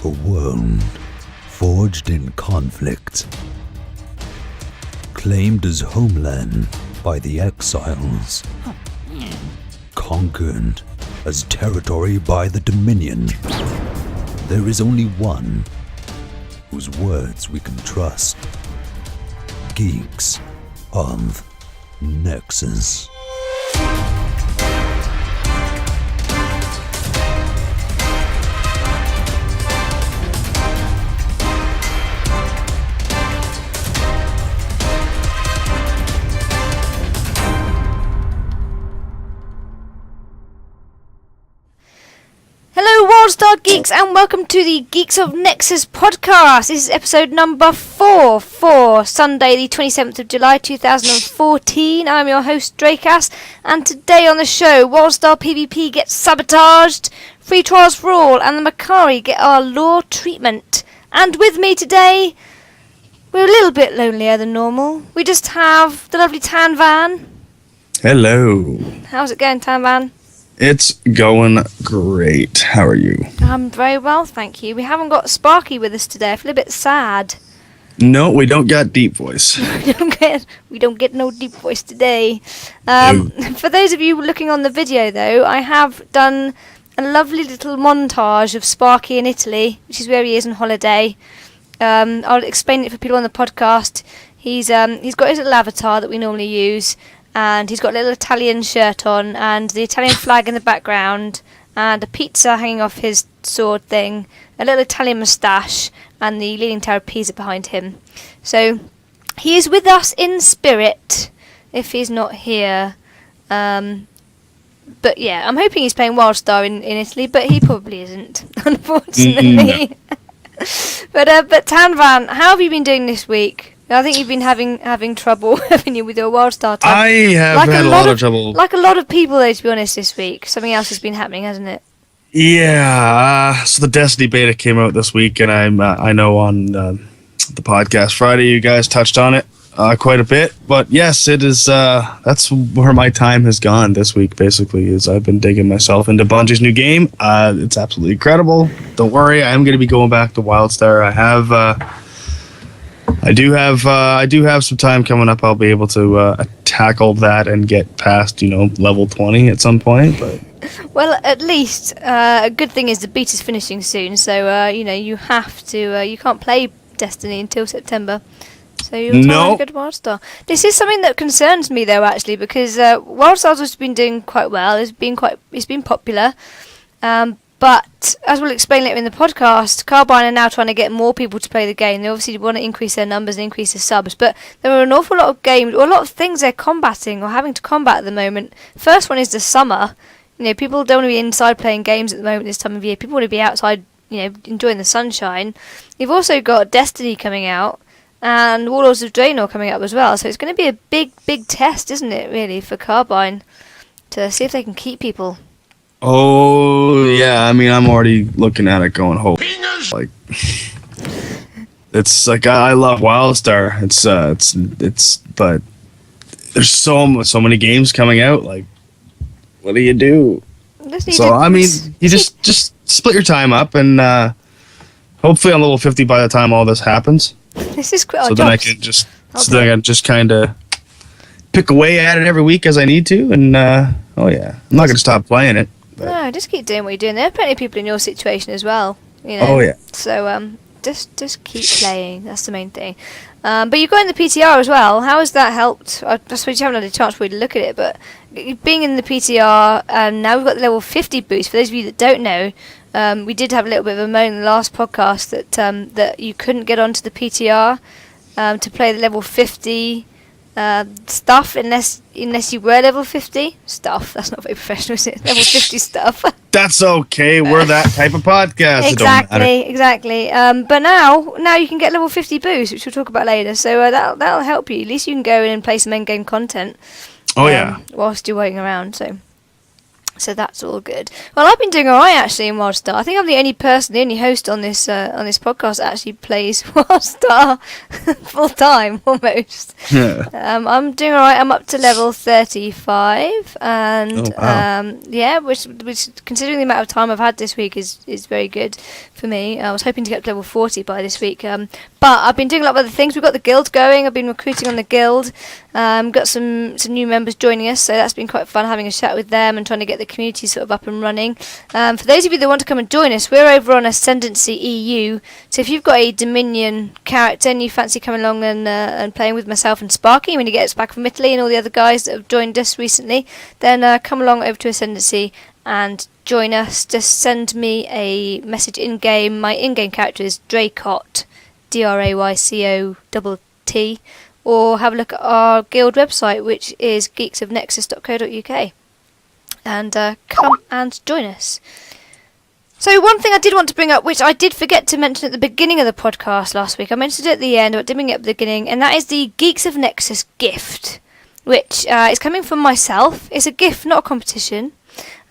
A world forged in conflict, claimed as homeland by the exiles, conquered as territory by the Dominion. There is only one whose words we can trust. Geeks of Nexus. Hello Wildstar Geeks and welcome to the Geeks of Nexus podcast. This is episode number 4 for Sunday the 27th of July 2014. I'm your host Draycass, and today on the show Wildstar PvP gets sabotaged, free trials for all, and the Mechari get our law treatment. And with me today, we're a little bit lonelier than normal. We just have the lovely TanVan. Hello. How's it going, TanVan? It's going great. How are you? I'm very well, thank you. We haven't got Sparky with us today. I feel a bit sad. No, we don't got deep voice. we don't get no deep voice today. For those of you looking on the video, though, I have done a lovely little montage of Sparky in Italy, which is where he is on holiday. I'll explain it for people on the podcast. He's got his little avatar that we normally use, and he's got a little Italian shirt on, and the Italian flag in the background, and a pizza hanging off his sword thing, a little Italian moustache, and the Leaning Tower of Pisa behind him. So he is with us in spirit, if he's not here. But yeah, I'm hoping he's playing Wildstar in Italy, but he probably isn't, unfortunately. But TanVan, how have you been doing this week? I think you've been having trouble, haven't you, with your Wildstar time? I have had a lot of trouble. Like a lot of people, though, to be honest, this week. Something else has been happening, hasn't it? Yeah. So the Destiny beta came out this week, and I know on the podcast Friday you guys touched on it quite a bit. But yes, it is. That's where my time has gone this week. Basically, is I've been digging myself into Bungie's new game. It's absolutely incredible. Don't worry, I am going to be going back to Wildstar. I do have some time coming up. I'll be able to tackle that and get past, level 20 at some point. But well, at least a good thing is the beta's finishing soon, so you have to. You can't play Destiny until September, so you're trying to go to Wildstar. This is something that concerns me, though, actually, because Wildstar's has been doing quite well. It's been popular. But, as we'll explain later in the podcast, Carbine are now trying to get more people to play the game. They obviously want to increase their numbers and increase their subs, but there are an awful lot of games, or a lot of things they're combating, or having to combat at the moment. First one is the summer. People don't want to be inside playing games at the moment this time of year. People want to be outside, enjoying the sunshine. You've also got Destiny coming out, and Warlords of Draenor coming up as well, so it's going to be a big, big test, isn't it, really, for Carbine, to see if they can keep people. oh yeah, I mean I'm already looking at it going, like it's like I love Wildstar. It's but there's so many games coming out. Like, what do you do? So I mean, you just split your time up, and hopefully I'm level 50 by the time all this happens. This is quite. So then I can just kind of pick away at it every week as I need to, and I'm not gonna stop playing it. But. No, just keep doing what you're doing. There are plenty of people in your situation as well, Oh yeah. So just keep playing. That's the main thing. But you've got in the PTR as well. How has that helped? I suppose you haven't had a chance for you to look at it, but being in the PTR, and now we've got the level 50 boost. For those of you that don't know, we did have a little bit of a moan in the last podcast that you couldn't get onto the PTR to play the level 50 stuff unless you were level 50 stuff. That's not very professional, is it? Level 50 stuff. That's okay. We're that type of podcast. Exactly. But now you can get level 50 boost, which we'll talk about later. So that'll help you. At least you can go in and play some endgame content. Oh yeah. Whilst you're waiting around. So So that's all good. Well, I've been doing alright actually in Wildstar. I think I'm the only host on this podcast that actually plays Wildstar full time almost. Yeah. I'm doing alright. I'm up to level 35, and which considering the amount of time I've had this week is very good for me. I was hoping to get to level 40 by this week, but I've been doing a lot of other things. We've got the guild going. I've been recruiting on the guild. Got some new members joining us, so that's been quite fun having a chat with them and trying to get the community sort of up and running. For those of you that want to come and join us, we're over on Ascendancy EU, so if you've got a Dominion character and you fancy coming along and playing with myself and Sparky when he gets back from Italy and all the other guys that have joined us recently, then come along over to Ascendancy and join us. Just send me a message in-game. My in-game character is Draycott, Draycott, or have a look at our guild website, which is geeksofnexus.co.uk, and come and join us. So one thing I did want to bring up, which I did forget to mention at the beginning of the podcast last week, I mentioned it at the end, but didn't bring it at the beginning, and that is the Geeks of Nexus gift, which is coming from myself. It's a gift, not a competition.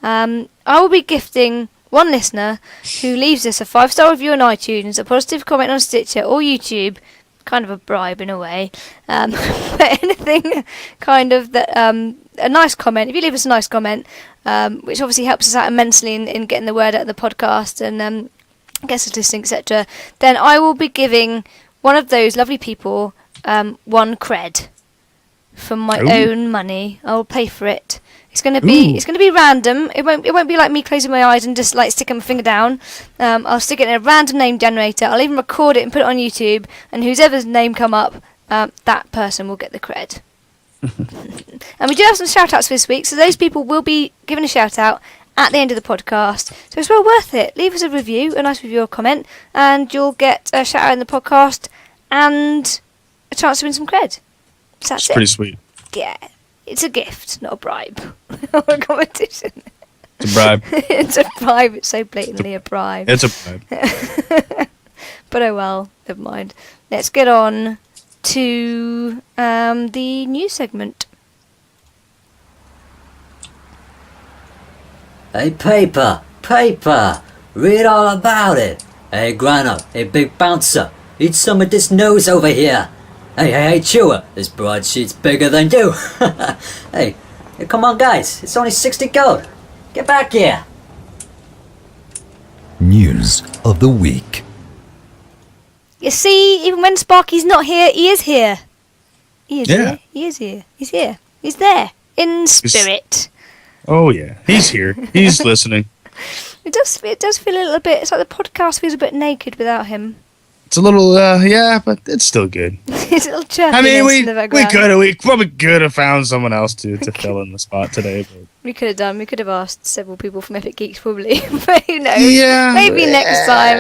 I will be gifting one listener who leaves us a 5-star review on iTunes, a positive comment on Stitcher or YouTube, kind of a bribe in a way, but anything kind of that, a nice comment. If you leave us a nice comment, which obviously helps us out immensely in getting the word out of the podcast and gets us listening, etc., then I will be giving one of those lovely people one cred from my own money. I will pay for it. It's gonna be random. It won't be like me closing my eyes and just like sticking my finger down. I'll stick it in a random name generator. I'll even record it and put it on YouTube. And whoever's name come up, that person will get the cred. And we do have some shout outs for this week, so those people will be given a shout out at the end of the podcast. So it's well worth it. Leave us a review, a nice review or comment, and you'll get a shout out in the podcast and a chance to win some cred. So that's pretty sweet. Yeah. It's a gift, not a bribe. Or a competition. It's a bribe. It's a bribe. It's so blatantly a bribe. It's a bribe. But oh well, never mind. Let's get on to the news segment. Hey, paper! Read all about it! Hey, Grano, hey, big bouncer, eat some of this nose over here! Hey, chewer, this broadsheet's bigger than you! Hey, come on guys, it's only 60 gold! Get back here! News of the week. You see, even when Sparky's not here, he is here. He is Yeah. here. He is here. He's here. He's there. In spirit. Oh yeah, he's here. He's listening. It does feel a little bit, it's like the podcast feels a bit naked without him. It's a little, but it's still good. It's a little chirpiness I mean, in the background. we probably could have found someone else to fill in the spot today. But. We could have asked several people from Epic Geeks probably. But who knows? Yeah. Maybe next time.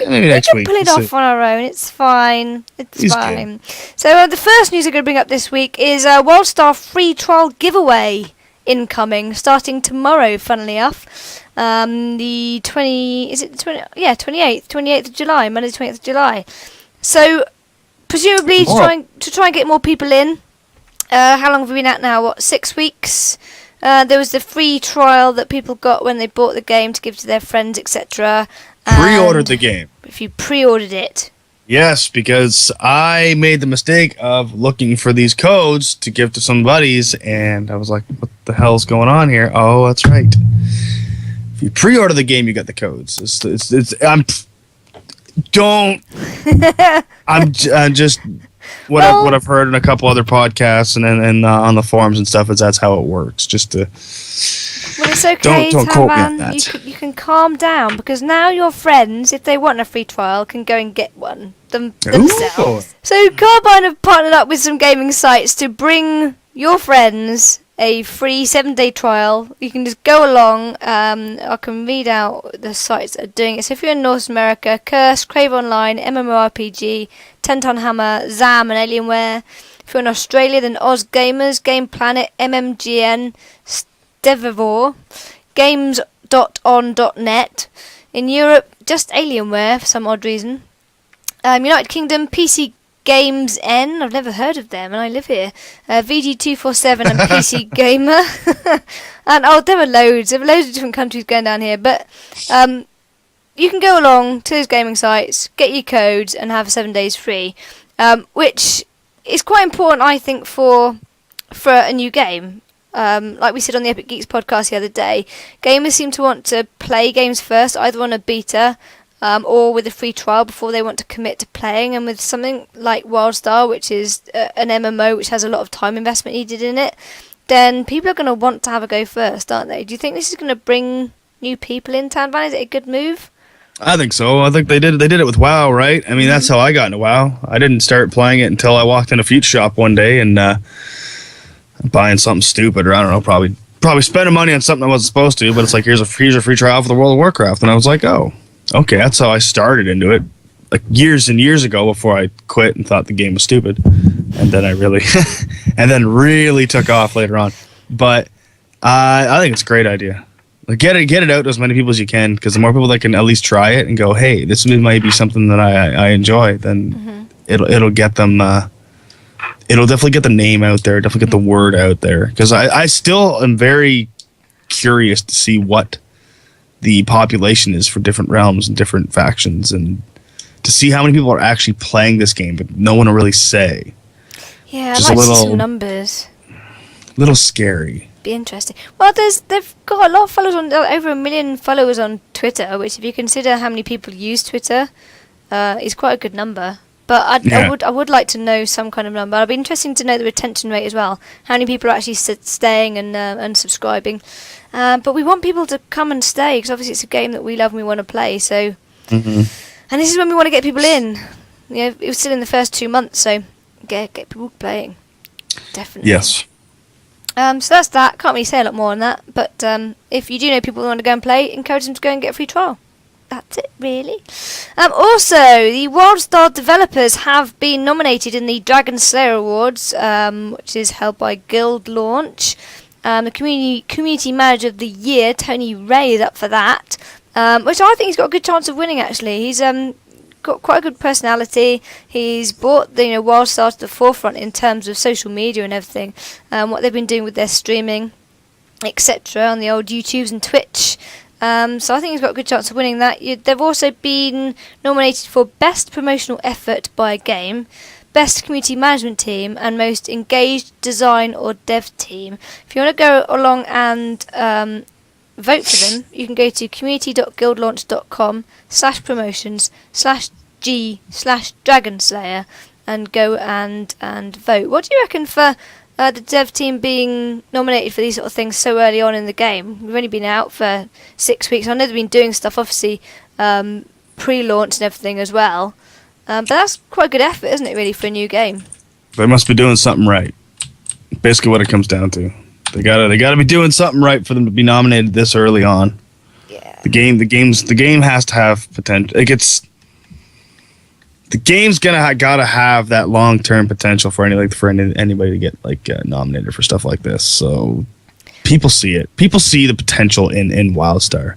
Maybe next week. We can pull it We'll off see. on our own. It's fine. He's fine. So the first news I'm going to bring up this week is Wildstar free trial giveaway incoming, starting tomorrow, funnily enough. The 28th of July, Monday the 28th of July. So, presumably to try and get more people in. How long have we been at now? 6 weeks? There was the free trial that people got when they bought the game to give to their friends, etc. Pre-ordered the game. If you pre-ordered it. Yes, because I made the mistake of looking for these codes to give to some buddies, and I was like, what the hell's going on here? Oh, that's right. If you pre-order the game, you get the codes. I'm just what I've heard in a couple other podcasts and on the forums and stuff is that's how it works. Just to Well, it's okay, don't quote me on TanVan. that. You can calm down because now your friends, if they want a free trial, can go and get one themselves. So Carbine have partnered up with some gaming sites to bring your friends a free 7-day trial. You can just go along. I can read out the sites that are doing it. So if you're in North America, Curse, Crave Online, MMORPG, 10 Ton Hammer, ZAM and Alienware. If you're in Australia, then Oz Gamers, Game Planet, MMGN, Stevivore, Games.on.net. In Europe, just Alienware for some odd reason. United Kingdom, PC Games N. I've never heard of them, and I live here. VG247 and PC Gamer. And there are loads. There are loads of different countries going down here, but you can go along to those gaming sites, get your codes, and have 7 days free, which is quite important, I think, for a new game. Like we said on the Epic Geeks podcast the other day, gamers seem to want to play games first, either on a beta or with a free trial before they want to commit to playing. And with something like Wildstar, which is an MMO which has a lot of time investment needed in it, then people are going to want to have a go first, aren't they? Do you think this is going to bring new people in, TanVan? Is it a good move? I think so. I think they did it with WoW, right? I mean, that's how I got into WoW. I didn't start playing it until I walked in a Future Shop one day and buying something stupid, or I don't know, probably spending money on something I wasn't supposed to, but it's like, here's a free trial for the World of Warcraft, and I was like, oh, okay, that's how I started into it, like years and years ago, before I quit and thought the game was stupid, and then I really really took off later on. But I think it's a great idea. Like, get it out to as many people as you can, because the more people that can at least try it and go, hey, this might be something that I enjoy, then it'll get them. It'll definitely get the name out there, definitely get the word out there. Because I still am very curious to see what the population is for different realms and different factions, and to see how many people are actually playing this game, but no one will really say. Yeah, I'd like to see some numbers. Little scary. Be interesting. Well, they've got a lot of followers on, over 1 million followers on Twitter, which, if you consider how many people use Twitter, is quite a good number. But I would like to know some kind of number. It'd be interesting to know the retention rate as well. How many people are actually staying and subscribing. But we want people to come and stay, because obviously it's a game that we love and we want to play. So, and this is when we want to get people in. You know, it was still in the first 2 months, so get people playing. Definitely. Yes. So that's that. Can't really say a lot more on that. But if you do know people who want to go and play, encourage them to go and get a free trial. That's it, really. Also, the Wildstar developers have been nominated in the Dragon Slayer Awards, which is held by Guild Launch. The Community Manager of the Year, Tony Ray, is up for that, which I think he's got a good chance of winning, actually. He's got quite a good personality. He's brought Wildstar to the forefront in terms of social media and everything, what they've been doing with their streaming, etc., on the old YouTubes and Twitch. So I think he's got a good chance of winning that. They've also been nominated for Best Promotional Effort by a Game, Best Community Management Team, and Most Engaged Design or Dev Team. If you want to go along and vote for them, you can go to community.guildlaunch.com/promotions/G/Dragon and go and vote. What do you reckon for the dev team being nominated for these sort of things so early on in the game? We've only been out for 6 weeks. I know they've been doing stuff, obviously, pre-launch and everything as well. But that's quite a good effort, isn't it, really, for a new game? They must be doing something right. Basically what it comes down to. They gotta be doing something right for them to be nominated this early on. Yeah. The game has to have potential. The game's gotta have that long-term potential for anybody to get nominated for stuff like this. So people see it. People see the potential in Wildstar.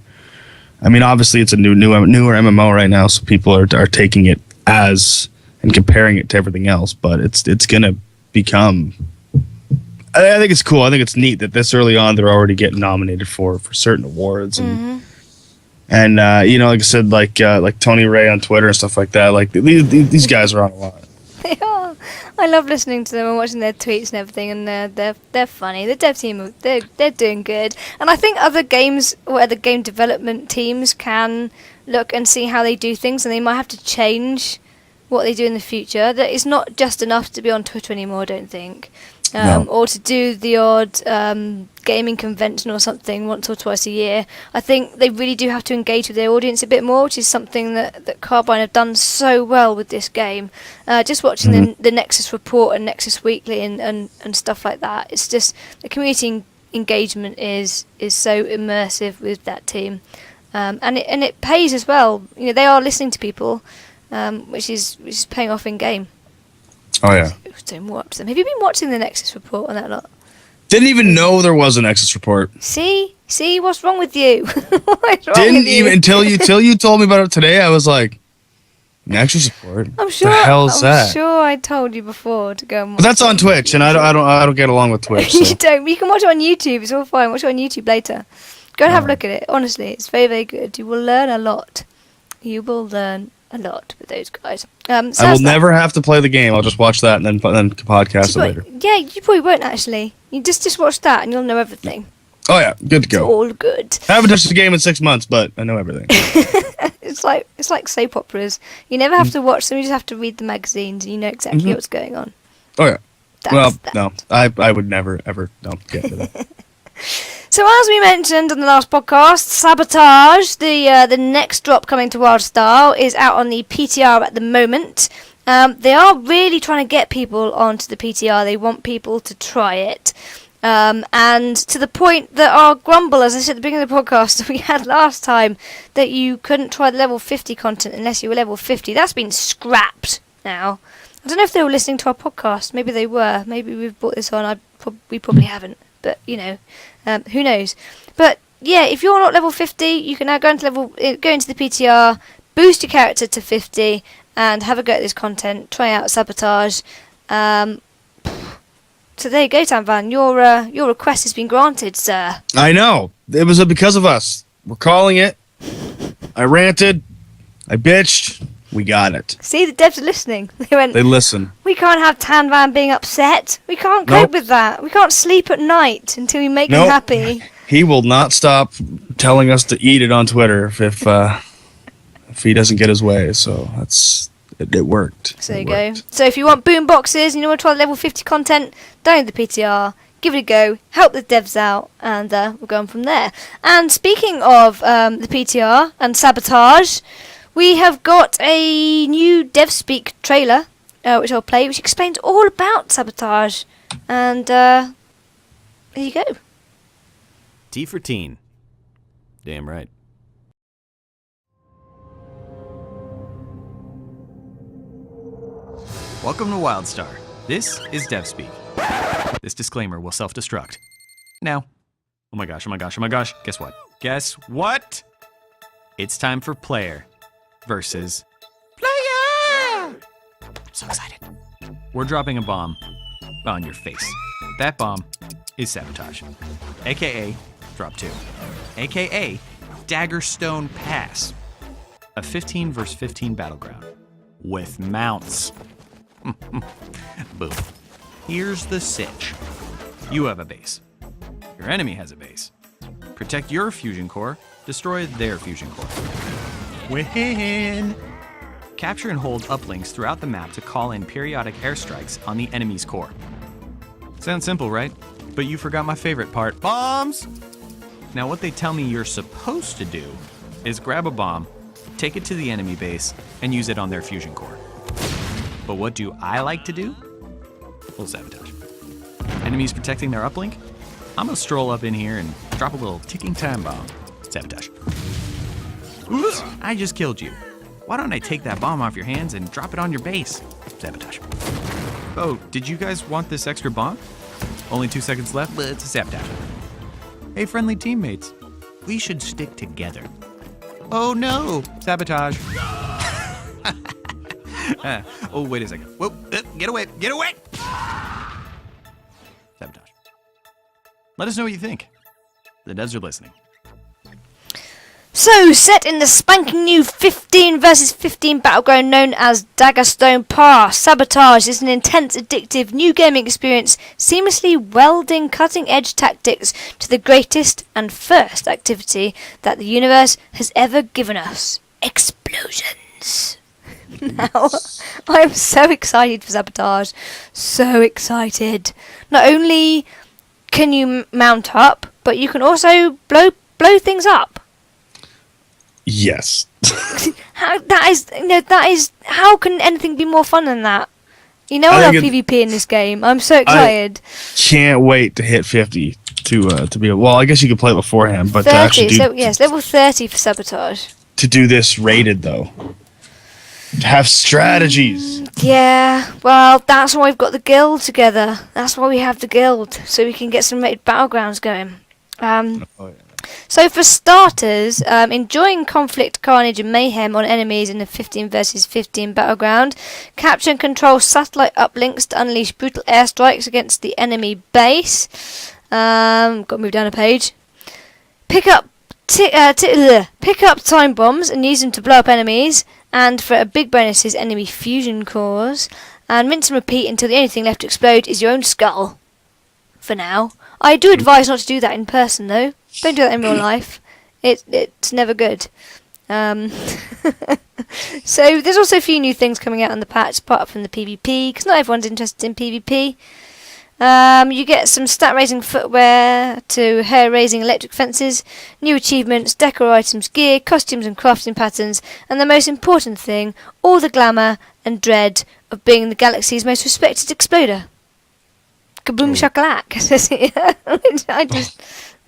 I mean, obviously it's a newer MMO right now, so people are taking it as and comparing it to everything else. But it's gonna become. I think it's cool. I think it's neat that this early on they're already getting nominated for certain awards and. And like I said, like Tony Ray on Twitter and stuff like that. Like these guys are on a lot. They are. I love listening to them and watching their tweets and everything, and they're funny. The dev team they're doing good, and I think other game development teams can look and see how they do things, and they might have to change what they do in the future. That it's not just enough to be on Twitter anymore, I don't think. No. Or to do the odd gaming convention or something once or twice a year. I think they really do have to engage with their audience a bit more, which is something that Carbine have done so well with this game. Just watching the Nexus report and Nexus Weekly and stuff like that, it's just the community engagement is so immersive with that team, and it pays as well. They are listening to people, which is paying off in game. Oh yeah. Doing more up to them. Have you been watching the Nexus report on that lot? Didn't even know there was a Nexus report. See, what's wrong with you? Didn't even until you told me about it today. I was like, Nexus support. I'm sure. The hell's I'm that? sure I told you before to go and watch But that's on Twitch, and I don't get along with Twitch. So. You don't. You can watch it on YouTube. It's all fine. Watch it on YouTube later. Go and have a look at it. Honestly, it's very, very good. You will learn a lot. You will learn a lot with those guys. So I will never have to play the game. I'll just watch that and then podcast it later. Yeah, you probably won't actually. You just watch that and you'll know everything. Oh yeah, good to It's go. all good. I haven't touched the game in 6 months, but I know everything. It's like soap operas. You never have to watch them. You just have to read the magazines, and you know exactly what's going on. Oh yeah. That's that. No, I would never ever get into that. So as we mentioned on the last podcast, Sabotage, the next drop coming to Wildstar, is out on the PTR at the moment. They are really trying to get people onto the PTR. They want people to try it. And to the point that our grumble, as I said at the beginning of the podcast that we had last time, that you couldn't try the level 50 content unless you were level 50, that's been scrapped now. I don't know if they were listening to our podcast. Maybe they were. Maybe we've brought this on. We probably haven't. But, you know, who knows. But, yeah, if you're not level 50, you can now go into the PTR, boost your character to 50, and have a go at this content. Try out Sabotage. So there you go, TanVan. Your request has been granted, sir. I know. It was because of us. We're calling it. I ranted. I bitched. We got it. See, the devs are listening. They listen. We can't have TanVan being upset. We can't cope with that. We can't sleep at night until we make him happy. He will not stop telling us to eat it on Twitter if he doesn't get his way. So it worked. So there you go. So if you want boom boxes and you want to try the level 50 content, download the PTR, give it a go, help the devs out, and we'll go on from there. And speaking of the PTR and Sabotage, we have got a new DevSpeak trailer, which I'll play, which explains all about Sabotage. And there you go. T for teen. Damn right. Welcome to Wildstar. This is DevSpeak. This disclaimer will self-destruct. Now. Oh my gosh, oh my gosh, oh my gosh. Guess what? Guess what? It's time for player versus player! I'm so excited. We're dropping a bomb on your face. That bomb is Sabotage. AKA Drop 2. AKA Daggerstone Pass. A 15 versus 15 battleground. With mounts. Boom. Here's the sitch. You have a base. Your enemy has a base. Protect your fusion core. Destroy their fusion core. Win! Capture and hold uplinks throughout the map to call in periodic airstrikes on the enemy's core. Sounds simple, right? But you forgot my favorite part. Bombs! Now what they tell me you're supposed to do is grab a bomb, take it to the enemy base, and use it on their fusion core. But what do I like to do? Well, Sabotage. Enemies protecting their uplink? I'm gonna stroll up in here and drop a little ticking time bomb. Sabotage. Oops, I just killed you. Why don't I take that bomb off your hands and drop it on your base? Sabotage. Oh, did you guys want this extra bomb? Only 2 seconds left, but it's a Sabotage. Hey, friendly teammates. We should stick together. Oh no, Sabotage. Oh, wait a second. Whoa, get away, get away! Sabotage. Let us know what you think. The devs are listening. So, set in the spanking new 15 versus 15 battleground known as Daggerstone Pass, Sabotage is an intense, addictive new gaming experience, seamlessly welding cutting-edge tactics to the greatest and first activity that the universe has ever given us: explosions. Now, I am so excited for Sabotage. So excited. Not only can you mount up, but you can also blow things up. Yes. That is how can anything be more fun than that? You know I love PvP in this game. I'm so excited. Can't wait to hit 50 to be well, I guess you could play it beforehand, but 30, to actually yes, level 30 for Sabotage. To do this rated though. To have strategies. Yeah, well, that's why we've got the guild together. That's why we have the guild, so we can get some rated battlegrounds going. So for starters, enjoying conflict, carnage and mayhem on enemies in the 15 versus 15 battleground. Capture and control satellite uplinks to unleash brutal airstrikes against the enemy base. Got to move down a page. Pick up time bombs and use them to blow up enemies. And for a big bonus is enemy fusion cores. And rinse and repeat until the only thing left to explode is your own skull. For now. I do advise not to do that in person though. Don't do that in real life. It's never good. So there's also a few new things coming out on the patch apart from the PvP, because not everyone's interested in PvP. You get some stat raising footwear to hair raising electric fences, new achievements, decor items, gear, costumes and crafting patterns, and the most important thing, all the glamour and dread of being the galaxy's most respected exploder. Kaboom shakalak.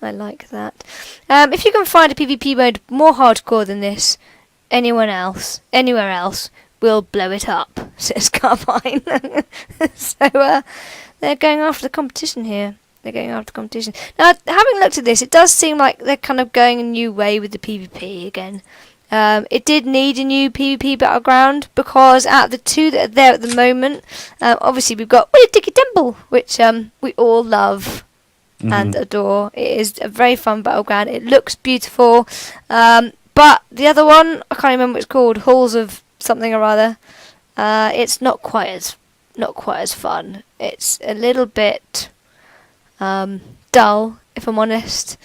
I like that. If you can find a PvP mode more hardcore than this, anywhere else will blow it up, says Carbine. So they're going after the competition here. Now, having looked at this, it does seem like they're kind of going a new way with the PvP again. It did need a new PvP battleground, because out of the two that are there at the moment, obviously we've got Willy Dicky Temple, which we all love and adore. It is a very fun battleground. It looks beautiful. But the other one, I can't remember what it's called, Halls of something or other. It's not quite as fun. It's a little bit dull, if I'm honest.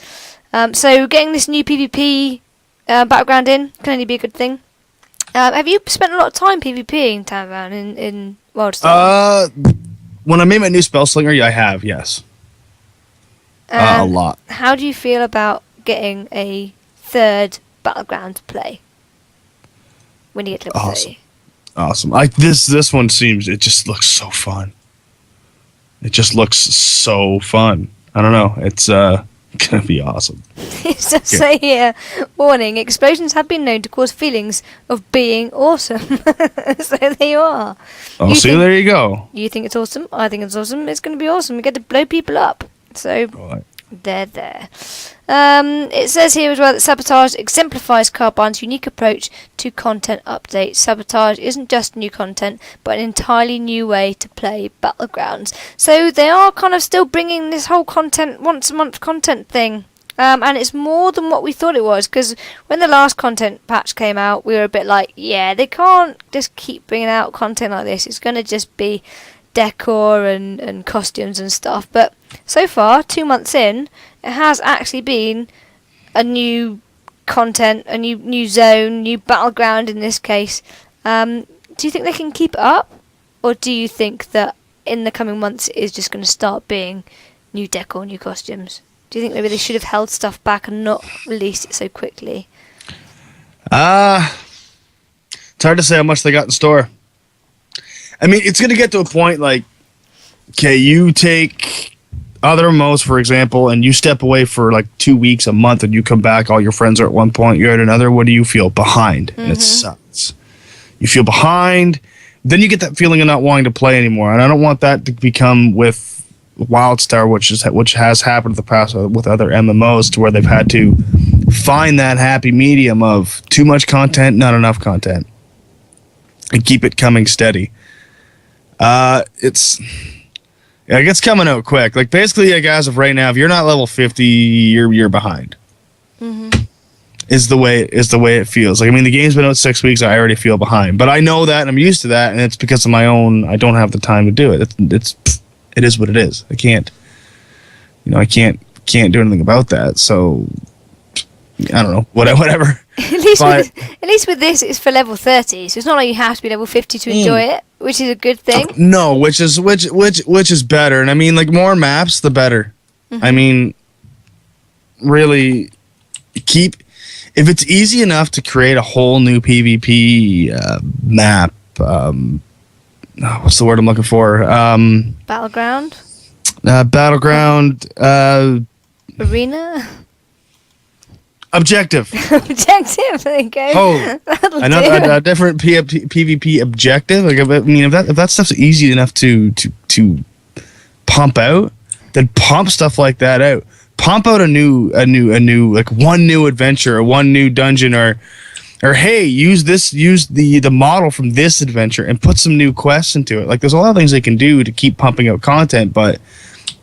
So getting this new PvP battleground in can only be a good thing. Have you spent a lot of time PvPing, TanVan, in Wildstar? When I made my new Spellslinger, I have, yes. A lot. How do you feel about getting a third battleground to play when you get to level 30? Awesome. This one seems, it just looks so fun. It just looks so fun. I don't know. It's gonna be awesome. It does say here, warning, explosions have been known to cause feelings of being awesome. So there you are. Oh, there you go. You think it's awesome? I think it's awesome. It's going to be awesome. We get to blow people up. So they're there. It says here as well that Sabotage exemplifies Carbine's unique approach to content updates. Sabotage isn't just new content, but an entirely new way to play Battlegrounds. So they are kind of still bringing this whole content, once a month content thing. And it's more than what we thought it was, because when the last content patch came out, we were a bit like, yeah, they can't just keep bringing out content like this. It's going to just be decor and costumes and stuff. But so far, 2 months in, it has actually been a new content, a new zone, new battleground in this case. Do you think they can keep it up? Or do you think that in the coming months it is just going to start being new decor, new costumes? Do you think maybe they should have held stuff back and not released it so quickly? It's hard to say how much they got in store. I mean, it's going to get to a point like, okay, you take other MMOs, for example, and you step away for like 2 weeks, a month, and you come back, all your friends are at one point, you're at another. What do you feel? Behind. And it sucks. You feel behind. Then you get that feeling of not wanting to play anymore. And I don't want that to become with Wildstar, which has happened in the past with other MMOs, to where they've had to find that happy medium of too much content, not enough content, and keep it coming steady. It's coming out quick. Like, basically, like, as of right now, if you're not level 50, you're behind. Is the way it feels. Like, I mean, the game's been out 6 weeks. I already feel behind, but I know that, and I'm used to that, and it's because of my own. I don't have the time to do it. It is what it is. I can't do anything about that. So I don't know. Whatever. At least with this, it's for level 30, so it's not like you have to be level 50 to enjoy it, which is a good thing. No, which is better. And I mean, like, more maps, the better. I mean, really, if it's easy enough to create a whole new PvP map. What's the word I'm looking for? Battleground. Arena. Objective. Objective. There you go. Oh, a different PvP objective. Like, I mean, if that stuff's easy enough to pump out, then pump stuff like that out. pump out a new like one new adventure or one new dungeon or hey, use the model from this adventure and put some new quests into it. Like there's a lot of things they can do to keep pumping out content, but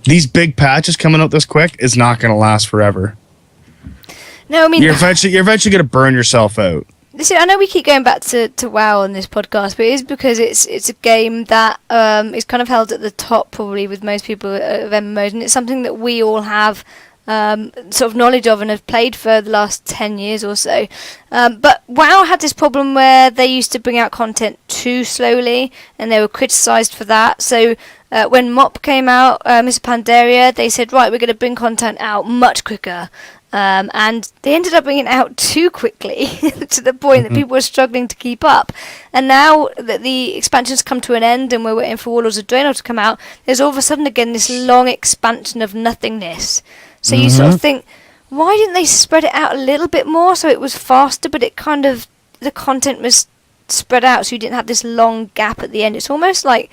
these big patches coming out this quick is not going to last forever. No, I mean, you're eventually going to burn yourself out. Listen, I know we keep going back to WoW on this podcast, but it is because it's a game that is kind of held at the top probably with most people of MMOs, and it's something that we all have sort of knowledge of and have played for the last 10 years or so. But WoW had this problem where they used to bring out content too slowly, and they were criticised for that. So when MOP came out, Mr. Pandaria, they said, right, we're going to bring content out much quicker. And they ended up bringing it out too quickly to the point that people were struggling to keep up. And now that the expansion's come to an end and we're waiting for Warlords of Draenor to come out, there's all of a sudden again this long expansion of nothingness. So you sort of think, why didn't they spread it out a little bit more so it was faster, but it kind of, the content was spread out so you didn't have this long gap at the end. It's almost like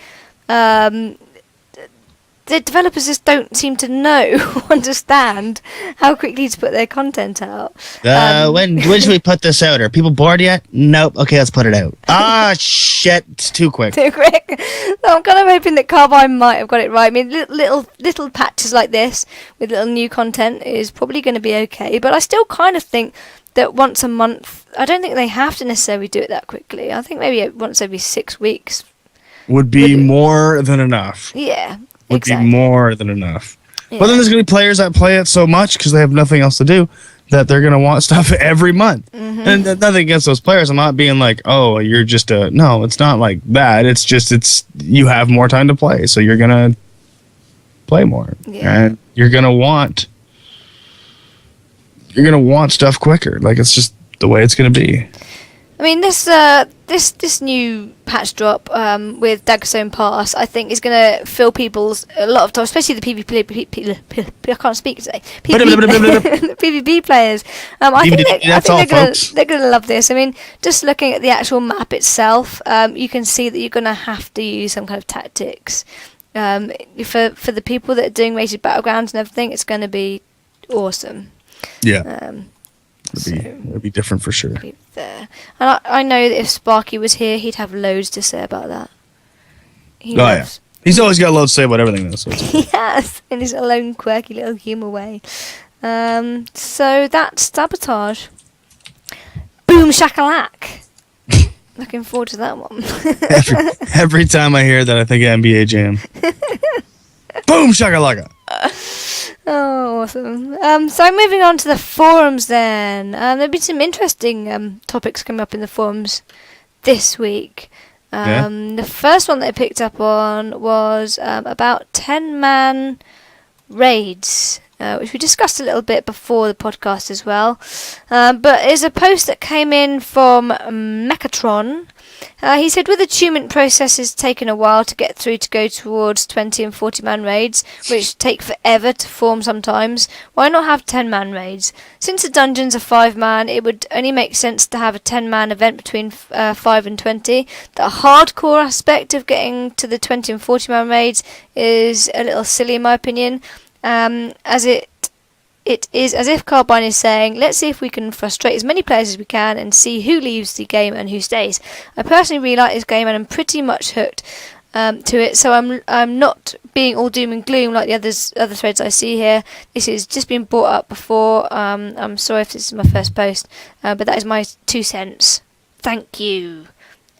the developers just don't seem to know, understand how quickly to put their content out. When should we put this out? Are people bored yet? Nope. Okay, let's put it out. Ah, shit. It's too quick. Too quick. So I'm kind of hoping that Carbine might have got it right. I mean, little patches like this with little new content is probably going to be okay. But I still kind of think that once a month, I don't think they have to necessarily do it that quickly. I think maybe once every 6 weeks would be more than enough. Yeah. Would be more than enough. Yeah. But then there's going to be players that play it so much because they have nothing else to do that they're going to want stuff every month. And nothing against those players. I'm not being like, oh, you're just a... No, it's not like that. It's just you have more time to play, so you're going to play more. Yeah. And you're going to want stuff quicker. Like, it's just the way it's going to be. I mean, this new patch drop with Daggerstone Pass, I think, is going to fill people's a lot of time, especially the PvP. I can't speak today. PvP players. I think they're going to love this. I mean, just looking at the actual map itself, you can see that you're going to have to use some kind of tactics. For the people that are doing rated battlegrounds and everything, it's going to be awesome. Yeah. It'd be different for sure. There. And I know that if Sparky was here, he'd have loads to say about that. Yeah. He's always got loads to say about everything, though. So he has, in his own quirky little humour way. So that's Sabotage. Boom shakalak. Looking forward to that one. every time I hear that, I think of NBA Jam. Boom shakalaka. Oh, awesome. So moving on to the forums then. There've been some interesting topics coming up in the forums this week. The first one that I picked up on was about 10-man raids, which we discussed a little bit before the podcast as well. But it's a post that came in from Mechatron. He said, with attunement processes taking a while to get through to go towards 20 and 40-man raids, which take forever to form sometimes, why not have 10-man raids? Since the dungeons are 5-man, it would only make sense to have a 10-man event between 5 and 20. The hardcore aspect of getting to the 20 and 40-man raids is a little silly in my opinion, as it is as if Carbine is saying, let's see if we can frustrate as many players as we can and see who leaves the game and who stays. I personally really like this game and I'm pretty much hooked to it, so I'm not being all doom and gloom like the other threads I see here. This has just been brought up before. I'm sorry if this is my first post, but that is my 2 cents. Thank you.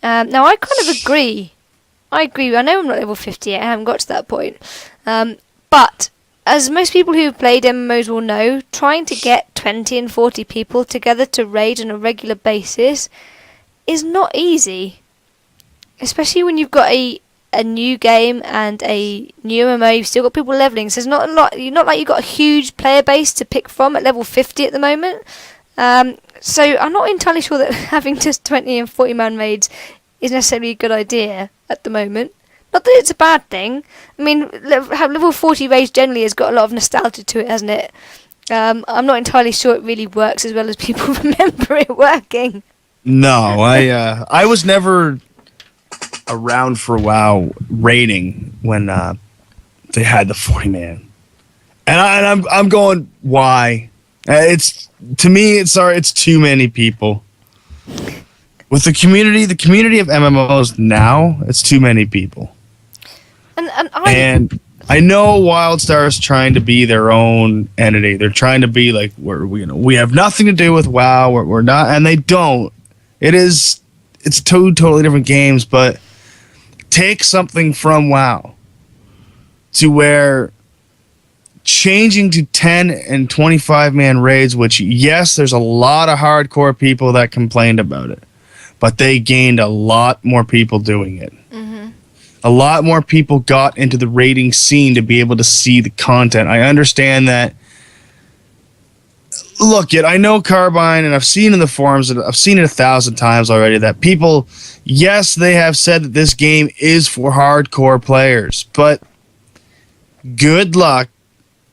Now I kind of agree. I know I'm not level 50 yet, I haven't got to that point. But as most people who have played MMOs will know, trying to get 20 and 40 people together to raid on a regular basis is not easy. Especially when you've got a new game and a new MMO, you've still got people leveling. So it's not like you've got a huge player base to pick from at level 50 at the moment. So I'm not entirely sure that having just 20 and 40 man raids is necessarily a good idea at the moment. Not that it's a bad thing. I mean, level 40 raids generally has got a lot of nostalgia to it, hasn't it? I'm not entirely sure it really works as well as people remember it working. No, I was never around for WoW raiding when they had the 40-man. And I'm going, why? It's too many people. With the community of MMOs now, it's too many people. And I know Wildstar is trying to be their own entity. They're trying to be like, we have nothing to do with WoW. We're not, and they don't. It's two totally different games, but take something from WoW to where changing to 10 and 25 man raids, which yes, there's a lot of hardcore people that complained about it, but they gained a lot more people doing it. A lot more people got into the raiding scene to be able to see the content. I understand that. Look, I know Carbine, and I've seen in the forums, and I've seen it 1,000 times already, that people, yes, they have said that this game is for hardcore players, but good luck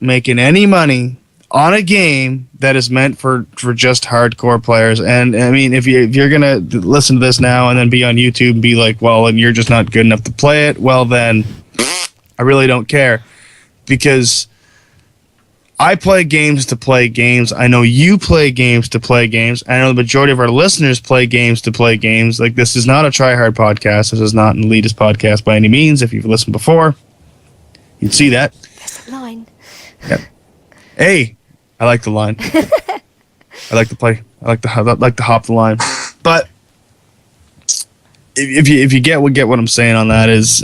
making any money on a game that is meant for just hardcore players. And I mean, if you're gonna listen to this now and then be on YouTube and be like, well, and you're just not good enough to play it, well then I really don't care, because I play games to play games. I know you play games to play games. I know the majority of our listeners play games to play games. Like, this is not a try-hard podcast. This is not an elitist podcast by any means. If you've listened before, you'd see that. That's the line. Yep. Hey, I like the line. I like to play. I like to hop the line. But if you get what I'm saying on that is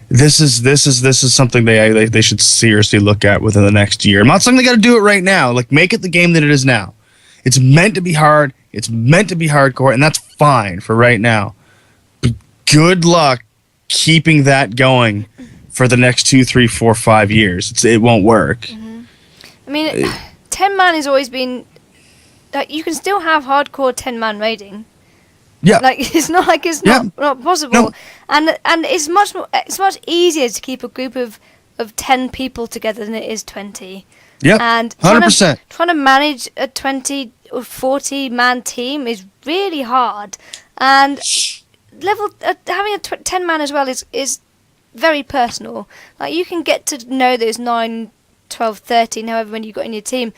this is something they should seriously look at within the next year. I'm not saying they got to do it right now. Like, make it the game that it is now. It's meant to be hard. It's meant to be hardcore, and that's fine for right now. But good luck keeping that going for the next 2, 3, 4, 5 years. It won't work. Mm-hmm. I mean, 10 man has always been like, you can still have hardcore 10 man raiding. Yeah. Like, it's not like it's not possible. No. And it's much easier to keep a group of 10 people together than it is 20. Yeah. And 100%. Trying to manage a 20 or 40 man team is really hard. And having a 10 man as well is very personal. Like, you can get to know those 9, 12, 13, however many you've got in your team,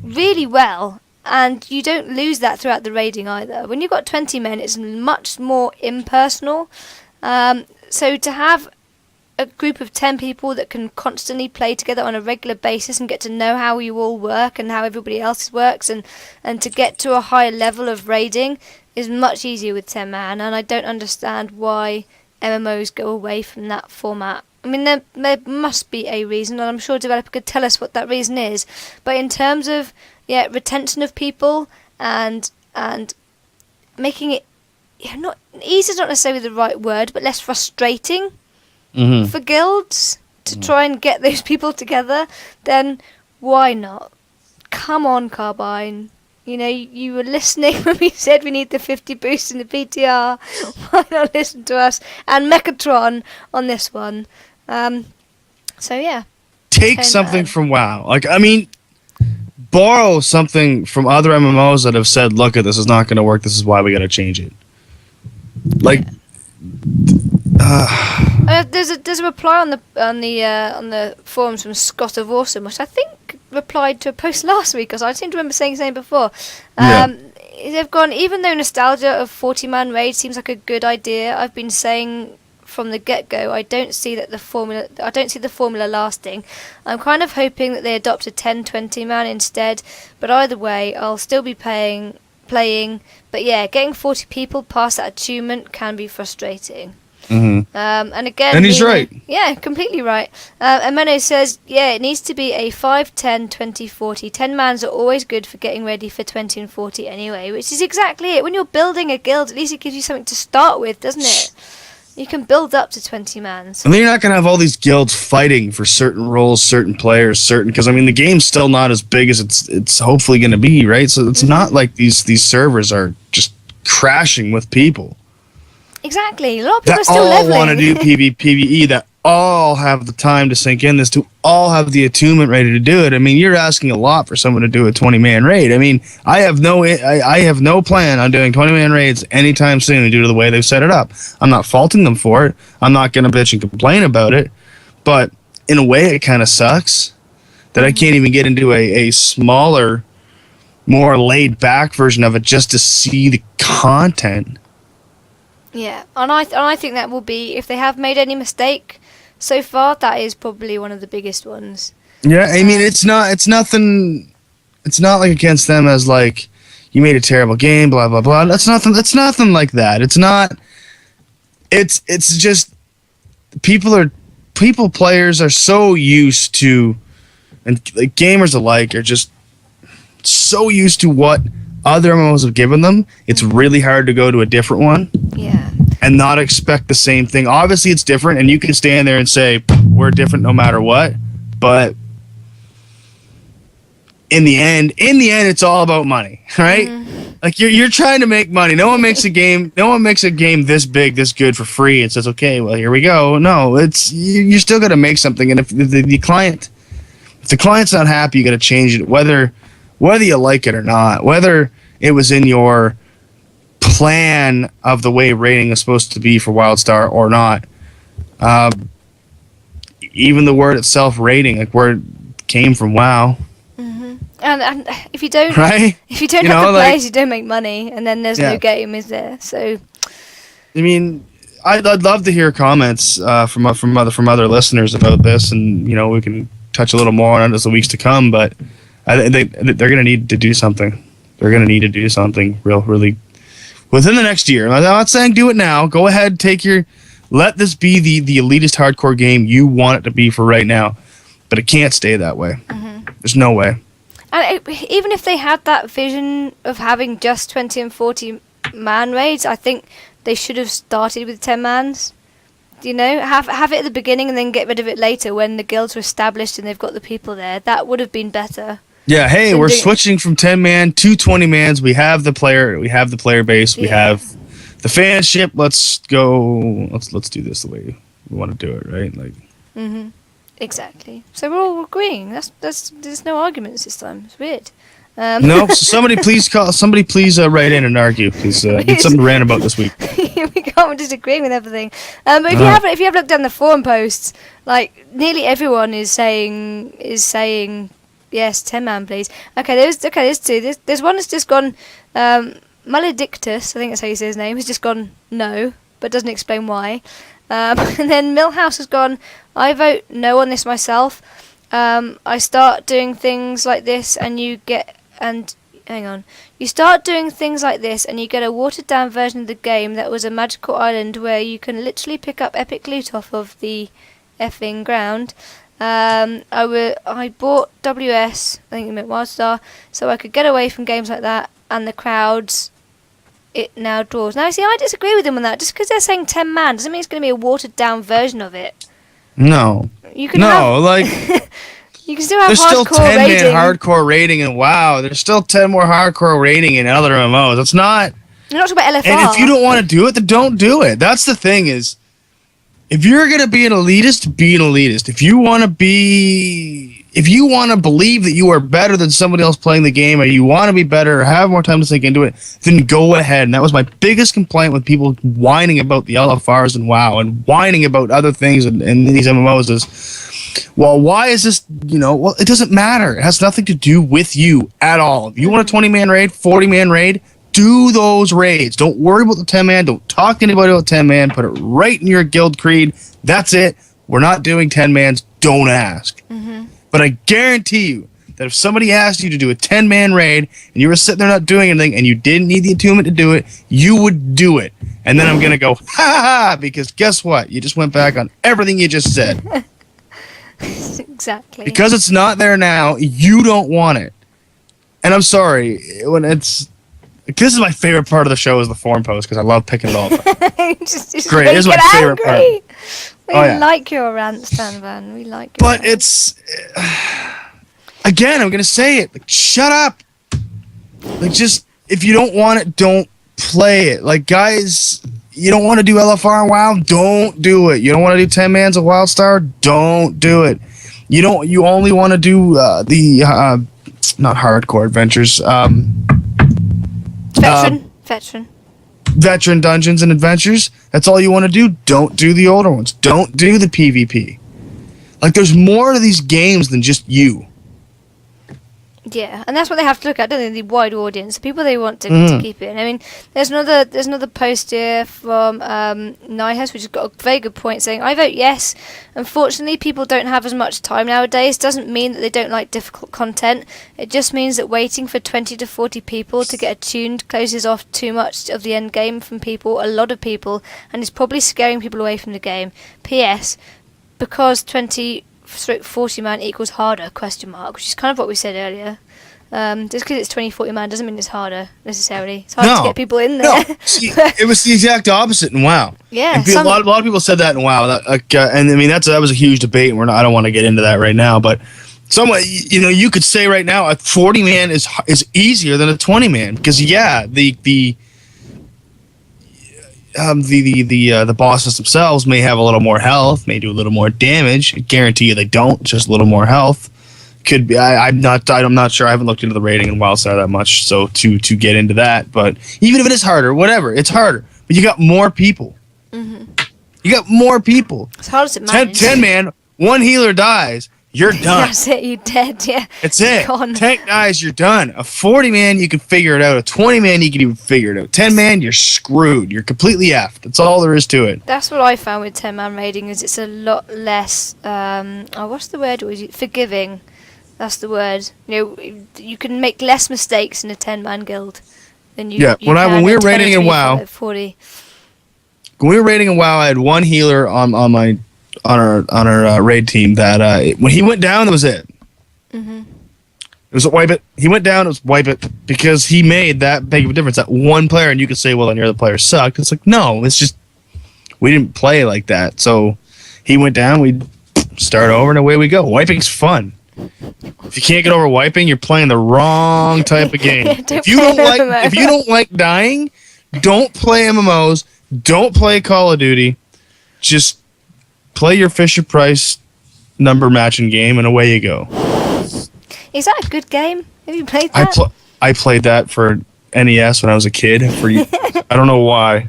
really well, and you don't lose that throughout the raiding either. When you've got 20 men, it's much more impersonal. So to have a group of 10 people that can constantly play together on a regular basis and get to know how you all work and how everybody else works, and to get to a higher level of raiding is much easier with 10 man, and I don't understand why MMOs go away from that format. I mean, there must be a reason, and I'm sure a developer could tell us what that reason is. But in terms of retention of people and making it not easy is not necessarily the right word, but less frustrating for guilds to try and get those people together, then why not? Come on, Carbine. You know, you were listening when we said we need the 50 boost in the PTR. Why not listen to us? And Mechatron on this one. So yeah. Take something from WoW. Like, I mean, borrow something from other MMOs that have said, look, this is not going to work. This is why we got to change it. Like, there's a reply on the forums from Scott of Awesome, which I think replied to a post last week, because I seem to remember saying the same before. They've gone, even though nostalgia of 40-man raid seems like a good idea, I've been saying from the get-go, I don't see the formula lasting. I'm kind of hoping that they adopt a 10-20 man instead, but either way, I'll still be playing. But yeah, getting 40 people past that achievement can be frustrating. Mm-hmm. And again, and he's right. Yeah, completely right. And Meno says, yeah, it needs to be a 5, 10, 20, 40. 10 mans are always good for getting ready for 20 and 40 anyway, which is exactly it. When you're building a guild, at least it gives you something to start with, doesn't it? You can build up to 20 mans. And then you're not going to have all these guilds fighting for certain roles, certain players, because, I mean, the game's still not as big as it's hopefully going to be, right? So it's not like these servers are just crashing with people. Exactly. A lot of people that are still leveling. all want to do PvE, that all have the time to sink in this, to all have the attunement ready to do it. I mean, you're asking a lot for someone to do a 20-man raid. I mean, I have no plan on doing 20-man raids anytime soon due to the way they've set it up. I'm not faulting them for it. I'm not going to bitch and complain about it. But in a way, it kind of sucks, that I can't even get into a smaller, more laid back version of it just to see the content. Yeah, and I think that will be, if they have made any mistake so far, that is probably one of the biggest ones. Yeah, I mean, it's nothing like against them as like, you made a terrible game, blah blah blah. That's nothing like that. It's not. It's just players are so used to, and like, gamers alike are just so used to what other MMOs have given them. It's really hard to go to a different one. Yeah. And not expect the same thing. Obviously, it's different, and you can stand there and say we're different no matter what. But in the end, it's all about money, right? Like you're trying to make money. No one makes a game this big, this good for free and says, okay, well, here we go. No, it's you still got to make something. And if the client's not happy, you got to change it, whether you like it or not, whether it was in your plan of the way rating is supposed to be for Wildstar or not. Even the word itself, rating, like where it came from WoW. And if you don't, right? If you don't have the players, you don't make money, and then there's no game, is there? So, I mean, I'd love to hear comments from other listeners about this, and we can touch a little more on it as the weeks to come. But they're going to need to do something. They're going to need to do something really within the next year. I'm not saying do it now. Go ahead, let this be the elitist hardcore game you want it to be for right now, but it can't stay that way. There's no way. And even if they had that vision of having just 20 and 40 man raids, I think they should have started with 10 mans. Have it at the beginning and then get rid of it later when the guilds are established and they've got the people there. That would have been better. Yeah, hey, we're switching from 10 man to 20 mans. We have the player base, we have the fanship. Let's go. Let's do this the way we want to do it, right? Like. Exactly. So we're all agreeing. There's no arguments this time. It's weird. No. So somebody please write in and argue. Please need something to rant about this week. We can't disagree with everything. But if you have looked down the forum posts, like nearly everyone is saying yes, 10 man please. Okay, there's two. There's one that's just gone. Maledictus, I think that's how you say his name, has just gone no, but doesn't explain why. And then Millhouse has gone, I vote no on this myself. I start doing things like this and you get you start doing things like this and you get a watered down version of the game that was a magical island where you can literally pick up epic loot off of the effing ground. I bought WS, I think you meant Wildstar, so I could get away from games like that and the crowds it now draws. Now, see, I disagree with them on that. Just because they're saying 10 man doesn't mean it's going to be a watered down version of it. No. You can you can still have there's hardcore still 10 rating. Man hardcore rating in WoW. There's still 10 more hardcore rating in other MMOs. It's not. You're not talking about LFR. And if you don't want to do it, then don't do it. That's the thing is, if you're going to be an elitist, be an elitist. If you want to believe that you are better than somebody else playing the game, or you want to be better, or have more time to sink into it, then go ahead. And that was my biggest complaint with people whining about the LFRs and WoW and whining about other things in these MMOs is, well, why is this, well, it doesn't matter. It has nothing to do with you at all. If you want a 20-man raid, 40-man raid, do those raids. Don't worry about the 10-man. Don't talk to anybody about 10-man. Put it right in your guild creed. That's it. We're not doing 10-mans. Don't ask. But I guarantee you that if somebody asked you to do a 10-man raid and you were sitting there not doing anything and you didn't need the attunement to do it, you would do it. And then I'm going to go, ha ha, because guess what? You just went back on everything you just said. Exactly. Because it's not there now, you don't want it. And I'm sorry, when it's... This is my favorite part of the show is the forum post because I love picking it all up. just great. This is my favorite part. We like your rants, TanVan. We like your But rants. it's... Again, I'm going to say it. Like, shut up. Like, just... If you don't want it, don't play it. Like, guys... You don't want to do LFR and WoW? Don't do it. You don't want to do 10 mans of Wildstar? Don't do it. You only want to do the... not hardcore adventures. Veteran dungeons and adventures. That's all you want to do. Don't do the older ones. Don't do the PvP. Like, there's more to these games than just you. Yeah, and that's what they have to look at, don't they? The wide audience, the people they want to keep in. I mean, there's another post here from Nihas, which has got a very good point, saying, I vote yes. Unfortunately, people don't have as much time nowadays. Doesn't mean that they don't like difficult content. It just means that waiting for 20 to 40 people to get attuned closes off too much of the end game from people, a lot of people, and is probably scaring people away from the game. P.S. Because 20/40 man equals harder, question mark, which is kind of what we said earlier. Just because it's 20/40 man doesn't mean it's harder, necessarily. It's hard to get people in there. No, see, it was the exact opposite in WoW. Yeah. And a lot of people said that in WoW. And I mean, that was a huge debate, and I don't want to get into that right now, but you could say right now a 40 man is easier than a 20 man, because the bosses themselves may have a little more health, may do a little more damage. I guarantee you they don't, just a little more health. Could be. I'm not sure. I haven't looked into the rating in Wildstar that much, so to get into that. But even if it is harder, whatever, it's harder. But you got more people. Mm-hmm. You got more people. As hard as it matters. 10 man, one healer dies, you're done. That's it. You're dead. Yeah. It's it. Gone. Tank dies, you're done. A 40 man, you can figure it out. A 20 man, you can even figure it out. 10 man, you're screwed. You're completely effed. That's all there is to it. That's what I found with 10 man raiding, is it's a lot less. What's the word? Forgiving. That's the word. You can make less mistakes in a 10 man guild than you. Yeah. When we were raiding in WoW, 40. When we were raiding in WoW, I had one healer on our raid team that when he went down, that was it. Mm-hmm. It was a wipe it. He went down, it was wipe it, because he made that big of a difference. That one player, and you could say, well, then your other player sucked. It's like, no, it's just we didn't play like that. So he went down, we start over, and away we go. Wiping's fun. If you can't get over wiping, you're playing the wrong type of game. If you don't like dying, don't play MMOs. Don't play Call of Duty. Just play your Fisher Price number matching game, and away you go. Is that a good game? Have you played that? I played that for NES when I was a kid. I don't know why.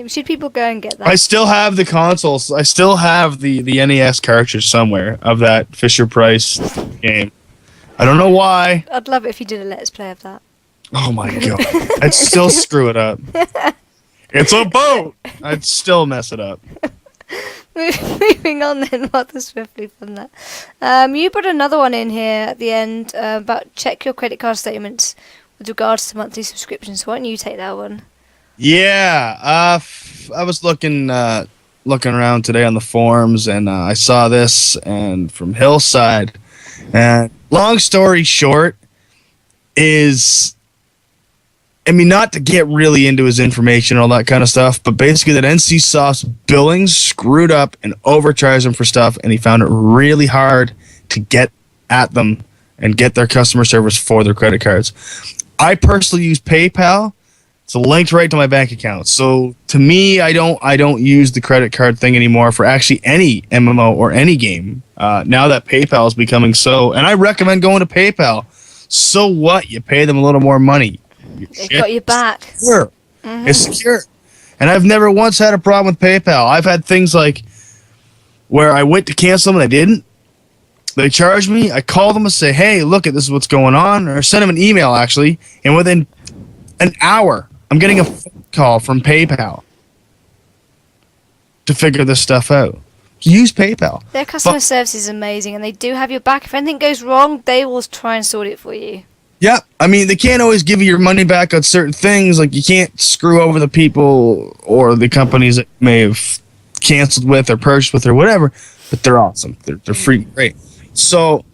Should people go and get that? I still have the consoles. I still have the NES cartridge somewhere of that Fisher Price game. I don't know why. I'd love it if you did a Let's Play of that. Oh my god. I'd still screw it up. It's a boat! I'd still mess it up. Moving on then, rather swiftly from that. You put another one in here at the end about check your credit card statements with regards to monthly subscriptions. Why don't you take that one? Yeah, I was looking around today on the forums, and I saw this and from Hillside. And long story short is, I mean, not to get really into his information and all that kind of stuff, but basically that NCSoft's billings screwed up and overcharged him for stuff, and he found it really hard to get at them and get their customer service for their credit cards. I personally use PayPal. It's linked right to my bank account. So to me, I don't use the credit card thing anymore for actually any MMO or any game. Now that PayPal is becoming so, and I recommend going to PayPal. So what? You pay them a little more money. They've got your back. Secure. Mm-hmm. It's secure. And I've never once had a problem with PayPal. I've had things like where I went to cancel them and I didn't. They charged me. I call them and say, hey, look, this is what's going on. Or send them an email, actually. And within an hour, I'm getting a phone call from PayPal to figure this stuff out. Use PayPal. Their customer service is amazing, and they do have your back. If anything goes wrong, they will try and sort it for you. Yeah, I mean, they can't always give you your money back on certain things. Like, you can't screw over the people or the companies that you may have canceled with or purchased with or whatever, but they're awesome. They're freaking great. So,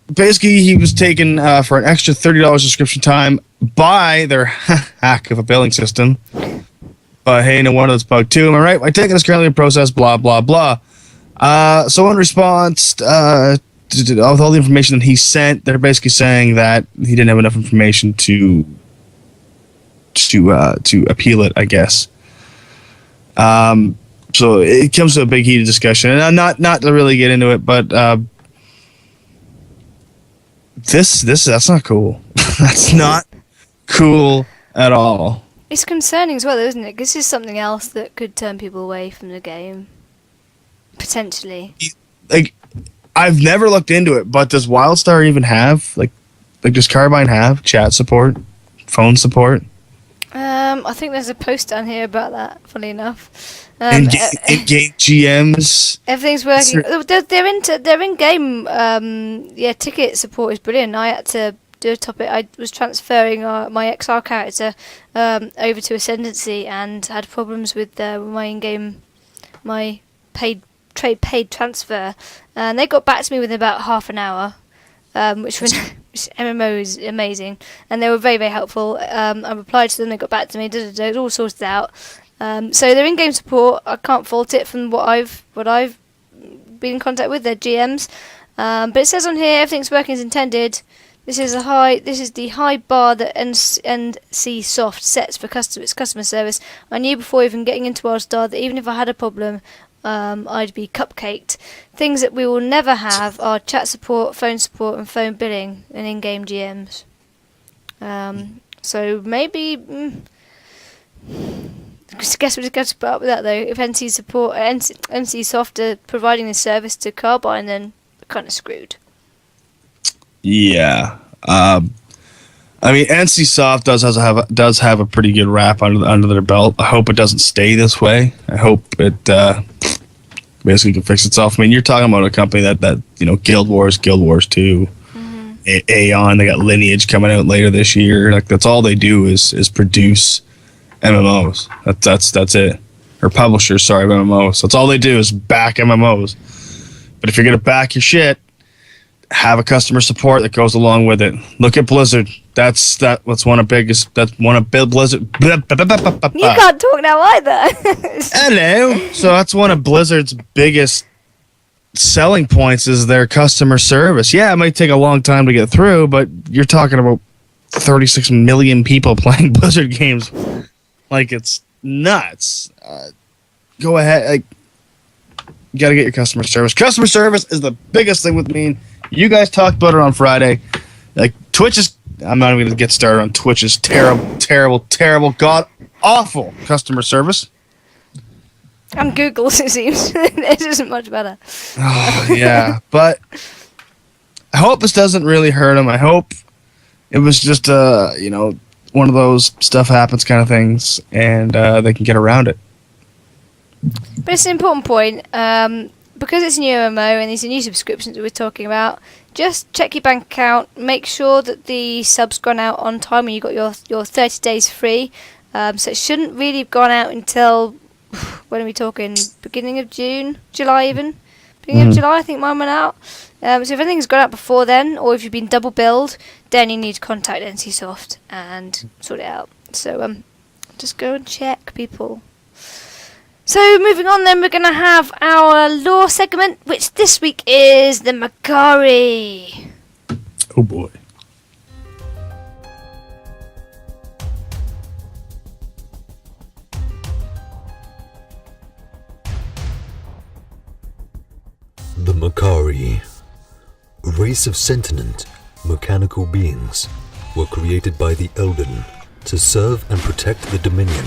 basically, he was taken for an extra $30 subscription time by their hack of a billing system. But hey, no wonder it's bugged too. Am I right? My ticket is currently in process, blah, blah, blah. So in response, with all the information that he sent, they're basically saying that he didn't have enough information to appeal it, I guess. So it comes to a big heated discussion, and not to really get into it, but that's not cool. That's not cool at all. It's concerning as well, isn't it? This is something else that could turn people away from the game. Potentially. Like, I've never looked into it, but does Wildstar even have, like, Like, does Carbine have chat support, phone support? I think there's a post down here about that. Funny enough, In-game GMs. everything's working. They're in game. Ticket support is brilliant. I had to do a topic. I was transferring my XR character over to Ascendancy and had problems with my in-game, my paid transfer, and they got back to me within about half an hour, which MMO is amazing, and they were very, very helpful. I replied to them, they got back to me, it all sorted out. So their in-game support, I can't fault it from what I've been in contact with, their GMs. But it says on here everything's working as intended. This is the high bar that NC Soft sets for its customer service. I knew before even getting into Wildstar that even if I had a problem, I'd be cupcaked. Things that we will never have are chat support, and phone billing, and in-game GMs. So maybe, I guess we're just going to put up with that though. If NC Soft are providing this service to Carbine, then we're kind of screwed. Yeah. I mean, NC Soft does have a pretty good rap under their belt. I hope it doesn't stay this way. I hope it basically can fix itself. I mean, you're talking about a company that Guild Wars 2, Aeon. They got Lineage coming out later this year. Like, that's all they do is produce MMOs. That's it. Or publishers, sorry, of MMOs. That's all they do is back MMOs. But if you're gonna back your shit, have a customer support that goes along with it. Look at Blizzard. That's one of Blizzard. You can't talk now either. Hello. So that's one of Blizzard's biggest selling points is their customer service. Yeah, it might take a long time to get through, but you're talking about 36 million people playing Blizzard games. Like, it's nuts. Go ahead. Like, you gotta get your customer service. Customer service is the biggest thing with me. You guys talked about it on Friday. Like, Twitch is... I'm not even going to get started on Twitch's terrible, god-awful customer service. And Google's, it seems. It isn't much better. Oh, yeah, but I hope this doesn't really hurt them. I hope it was just, one of those stuff happens kind of things, and they can get around it. But it's an important point. Because it's a new MMO and these are new subscriptions that we're talking about, just check your bank account, make sure that the sub's gone out on time when you got your 30 days free. So it shouldn't really have gone out until, when are we talking, beginning of June? July even? Beginning of July, I think mine went out. So if anything's gone out before then, or if you've been double billed, then you need to contact NCSoft and sort it out. So just go and check, people. So moving on then, we're going to have our lore segment, which this week is the Mechari. Oh boy. The Mechari, a race of sentient, mechanical beings, were created by the Elden to serve and protect the Dominion.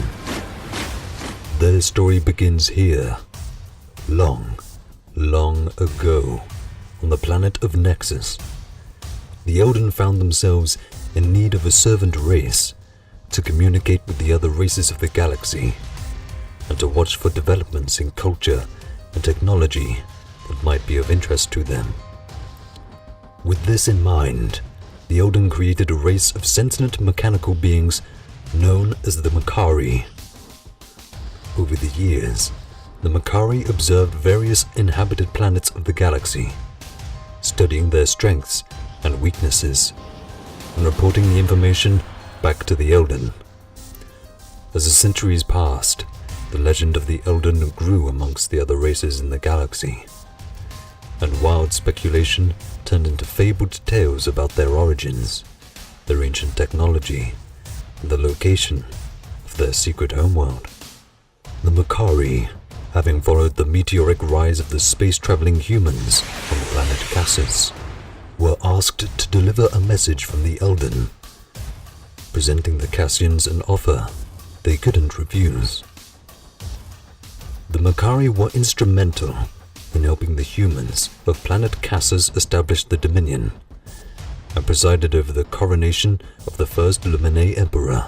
Their story begins here, long, long ago, on the planet of Nexus. The Elden found themselves in need of a servant race to communicate with the other races of the galaxy, and to watch for developments in culture and technology that might be of interest to them. With this in mind, the Elden created a race of sentient mechanical beings known as the Mechari. Over the years, the Mechari observed various inhabited planets of the galaxy, studying their strengths and weaknesses, and reporting the information back to the Elden. As the centuries passed, the legend of the Elden grew amongst the other races in the galaxy, and wild speculation turned into fabled tales about their origins, their ancient technology, and the location of their secret homeworld. The Mechari, having followed the meteoric rise of the space-traveling humans on the planet Cassus, were asked to deliver a message from the Elden, presenting the Cassians an offer they couldn't refuse. The Mechari were instrumental in helping the humans of planet Cassus establish the Dominion, and presided over the coronation of the first Lumine Emperor.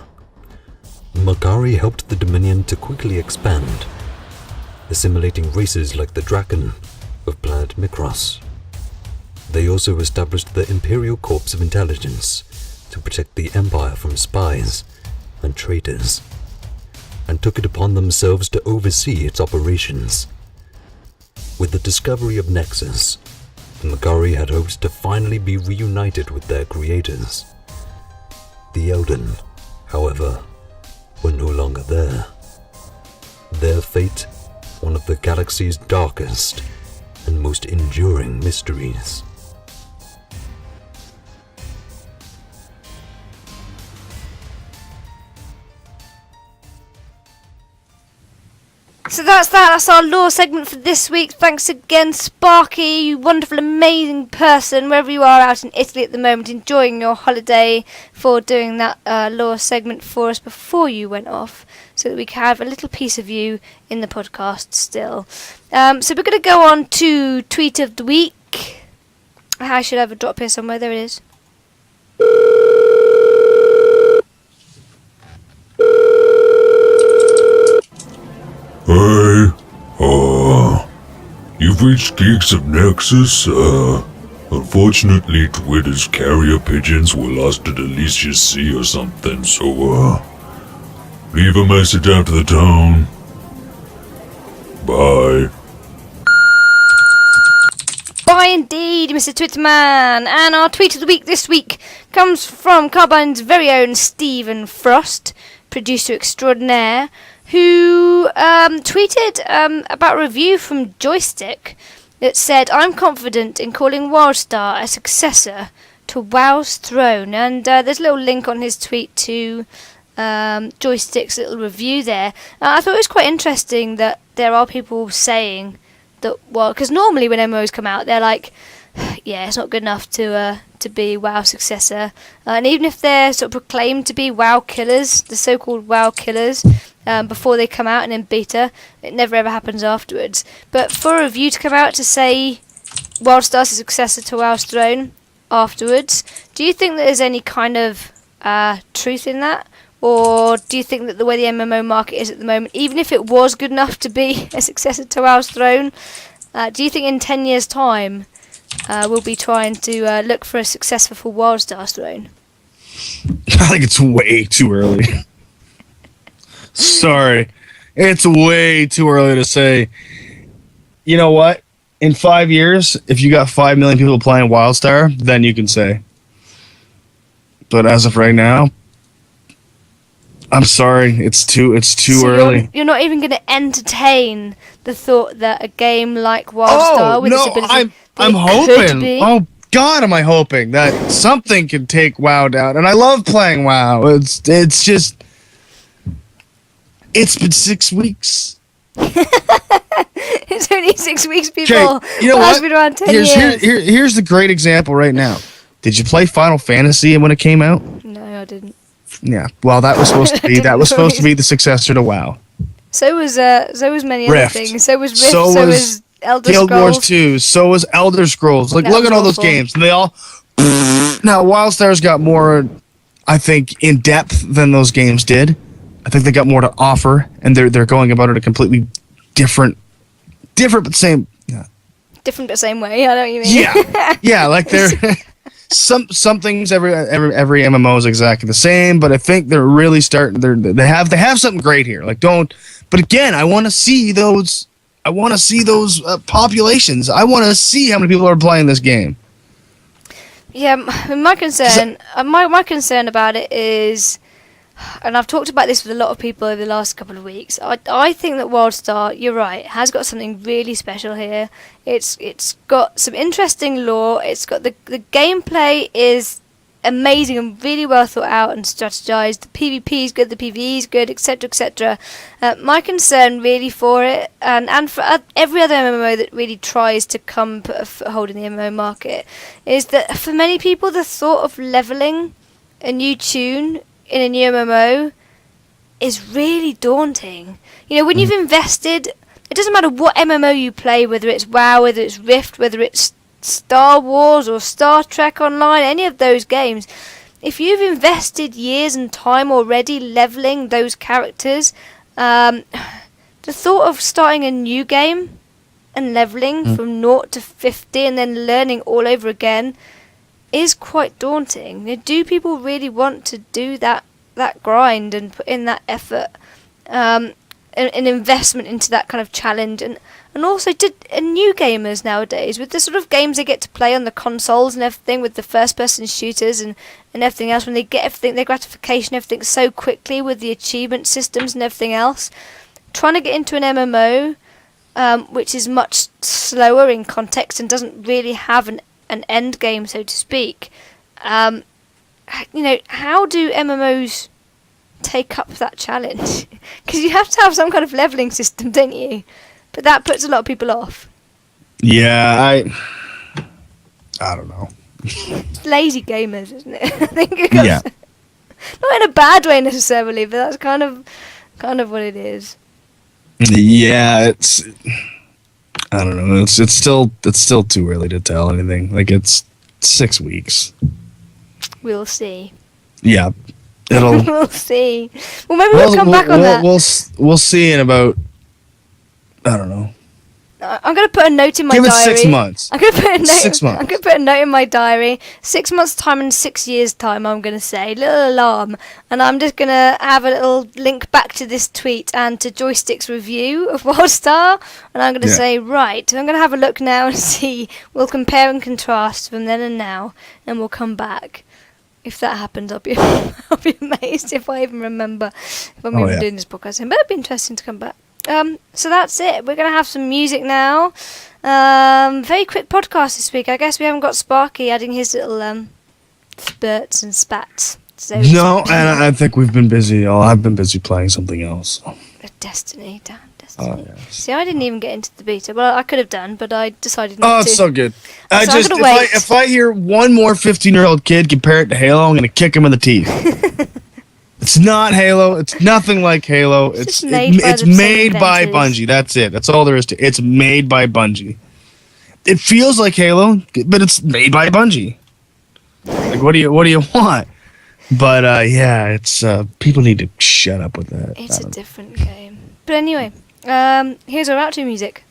Mechari helped the Dominion to quickly expand, assimilating races like the Draken of planet Mikros. They also established the Imperial Corps of Intelligence to protect the Empire from spies and traitors, and took it upon themselves to oversee its operations. With the discovery of Nexus, the Mechari had hoped to finally be reunited with their creators. The Elden, however, were no longer there. Their fate, one of the galaxy's darkest and most enduring mysteries. So that's our lore segment for this week. Thanks again, Sparky, you wonderful, amazing person, wherever you are out in Italy at the moment, enjoying your holiday, for doing that lore segment for us before you went off, so that we can have a little piece of you in the podcast still. So we're going to go on to Tweet of the Week. I should have a drop here somewhere. There it is. Hey, you've reached Geeks of Nexus. Unfortunately, Twitter's carrier pigeons were lost at Alicia's Sea or something, so, leave a message out to the town. Bye. Bye indeed, Mr. Twitterman. And our tweet of the week this week comes from Carbine's very own Stephen Frost, producer extraordinaire, who tweeted about a review from Joystick that said, "I'm confident in calling Wildstar a successor to WoW's throne." And there's a little link on his tweet to Joystick's little review there. I thought it was quite interesting that there are people saying that, well, because normally when MMOs come out, they're like, yeah, it's not good enough to be WoW's successor. And even if they're sort of proclaimed to be WoW killers, the so-called WoW killers, before they come out and in beta, it never ever happens afterwards. But for a review to come out to say Wildstar's a successor to WoW's throne afterwards, do you think that there's any kind of truth in that? Or do you think that the way the MMO market is at the moment, even if it was good enough to be a successor to WoW's throne, do you think in 10 years' time we'll be trying to look for a successor for Wildstar's throne? I think it's way too early. Sorry. It's way too early to say. You know what? In 5 years, if you got 5 million people playing Wildstar, then you can say. But as of right now, I'm sorry. It's too so early. You're not even going to entertain the thought that a game like Wildstar with its ability I'm hoping. Oh God, am I hoping that something can take WoW down? And I love playing WoW. It's just. It's been 6 weeks. It's only 6 weeks, people. Okay, you know what? Been around 10 years. Here's the great example right now. Did you play Final Fantasy when it came out? No, I didn't. Yeah. Well, that was supposed to be the successor to WoW. So was many Rift. other things. So was Rift. So was Elder Guild Scrolls. Wars 2. So was Elder Scrolls. Like, That look was at all those awful. games. And they all. Now, Wildstar's got more, I think, in depth than those games did. I think they got more to offer, and they're going about it a completely different but same. Yeah. Different but same way. I know what you mean. Yeah, yeah. Like they're some things every MMO is exactly the same, but I think they're really starting. They have something great here. Like but again, I want to see those. I want to see those populations. I want to see how many people are playing this game. Yeah, my concern about it is, and I've talked about this with a lot of people over the last couple of weeks, I think that Wildstar, you're right, has got something really special here. It's got some interesting lore. It's got the gameplay is amazing and really well thought out and strategized. The PvP is good, the PvE is good, etc., etc. My concern really for it, and for every other MMO that really tries to put a foothold in the MMO market, is that for many people the thought of leveling a new tune in a new MMO is really daunting. You know, when you've invested, it doesn't matter what MMO you play, whether it's WoW, whether it's Rift, whether it's Star Wars or Star Trek Online, any of those games, if you've invested years and time already leveling those characters, the thought of starting a new game and leveling from 0 to 50 and then learning all over again is quite daunting. Do people really want to do that grind and put in that effort, an investment into that kind of challenge? And also, new gamers nowadays, with the sort of games they get to play on the consoles and everything, with the first-person shooters and everything else, when they get everything, their gratification, everything so quickly with the achievement systems and everything else, trying to get into an MMO, which is much slower in context and doesn't really have an end game, so to speak. How do MMOs take up that challenge? Because you have to have some kind of leveling system, don't you? But that puts a lot of people off. Yeah, I don't know. Lazy gamers, isn't it? I think not in a bad way necessarily, but that's kind of what it is. Yeah, I don't know. It's still too early to tell anything. Like, it's 6 weeks. We'll see. Yeah, it'll. We'll see. Well, maybe we'll come back on that. We'll see in about, I don't know. I'm going to put a note in my diary. Give it 6 months. I'm going to put a note. 6 months. I'm going to put a note in my diary. 6 months' time and 6 years' time. I'm going to say little alarm, and I'm just going to have a little link back to this tweet and to Joystick's review of Wildstar, and I'm going to say right. I'm going to have a look now and see. We'll compare and contrast from then and now, and we'll come back. If that happens, I'll be amazed if I even remember if I'm even doing this podcast. But it'd be interesting to come back. So that's it. We're going to have some music now. Very quick podcast this week. I guess we haven't got Sparky adding his little spurts and spats. So No, and I think we've been busy. I've been busy playing something else. Destiny, damn Destiny. Oh, yes. See, I didn't even get into the beta. Well, I could have done, but I decided not to. Oh, it's so good. I'm gonna wait. If I hear one more 15-year-old kid compare it to Halo, I'm gonna kick him in the teeth. It's not Halo. It's nothing like Halo. It's made by Bungie. That's it. That's all there is to it. It's made by Bungie. It feels like Halo, but it's made by Bungie. Like, what do you want? But it's people need to shut up with that. It's a different game. But anyway, here's our outro music.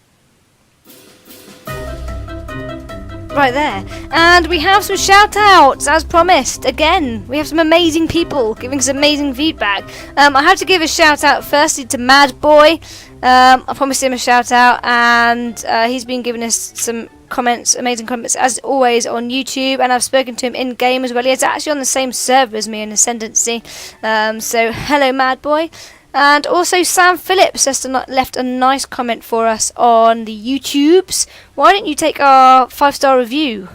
Right there. And we have some shout-outs, as promised. Again, we have some amazing people giving us amazing feedback. I have to give a shout-out firstly to Mad Boy. I promised him a shout-out, and he's been giving us some comments, amazing comments, as always, on YouTube, and I've spoken to him in-game as well. He's actually on the same server as me in Ascendancy. So, hello, Mad Boy. And also Sam Phillips left a nice comment for us on the YouTubes. Why don't you take our 5-star review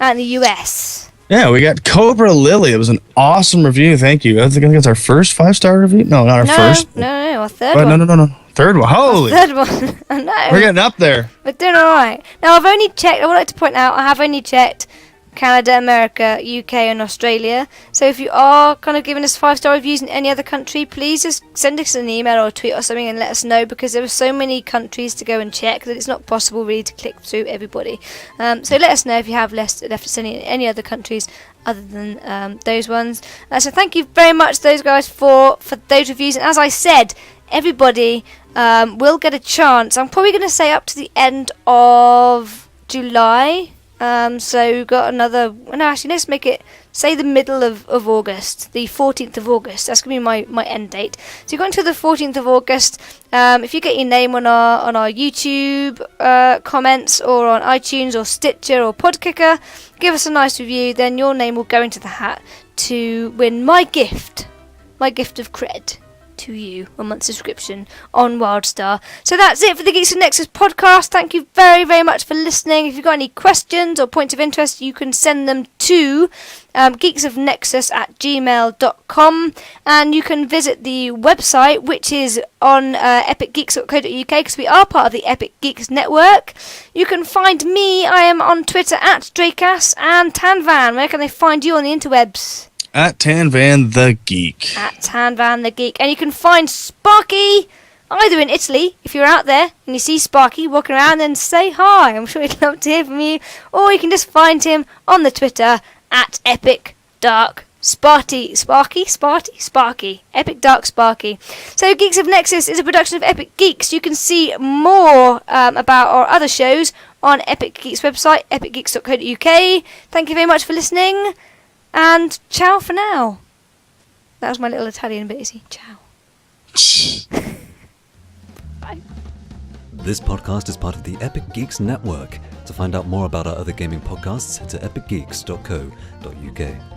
out in the US? Yeah, we got Cobra Lily. It was an awesome review. Thank you. I think it's our first 5-star review. No, not our first. No, our third one. No. Third one. Holy. Third one. I know. We're getting up there. We're doing alright. Now, I've only checked, I would like to point out, I have only checked Canada, America, UK and Australia. So if you are kind of giving us 5-star reviews in any other country, please just send us an email or a tweet or something and let us know, because there are so many countries to go and check that it's not possible really to click through everybody. So let us know if you have left us any other countries other than those ones. So thank you very much those guys for those reviews, and as I said, everybody will get a chance. I'm probably going to say up to the end of July. So we've got another. No, actually, let's make it say the middle of August, the 14th of August. That's gonna be my end date. So you've got until the 14th of August. If you get your name on our YouTube comments or on iTunes or Stitcher or Podkicker, give us a nice review. Then your name will go into the hat to win my gift of cred to you, a month subscription on Wildstar. So that's it for the Geeks of Nexus podcast. Thank you very, very much for listening. If you've got any questions or points of interest, you can send them to geeksofnexus@gmail.com, and you can visit the website, which is on epicgeeks.co.uk, because we are part of the Epic Geeks network. You can find me. I am on Twitter at Draycass and TanVan. Where can they find you on the interwebs? At TanVan the Geek. At TanVan the Geek. And you can find Sparky either in Italy, if you're out there and you see Sparky walking around, then say hi. I'm sure he'd love to hear from you. Or you can just find him on the Twitter at Epic Dark Sparky. Epic Dark Sparky. So Geeks of Nexus is a production of Epic Geeks. You can see more about our other shows on Epic Geeks website, epicgeeks.co.uk. Thank you very much for listening, and ciao for now. That was my little Italian bit, Izzy. Ciao. Bye. This podcast is part of the Epic Geeks Network. To find out more about our other gaming podcasts, head to epicgeeks.co.uk.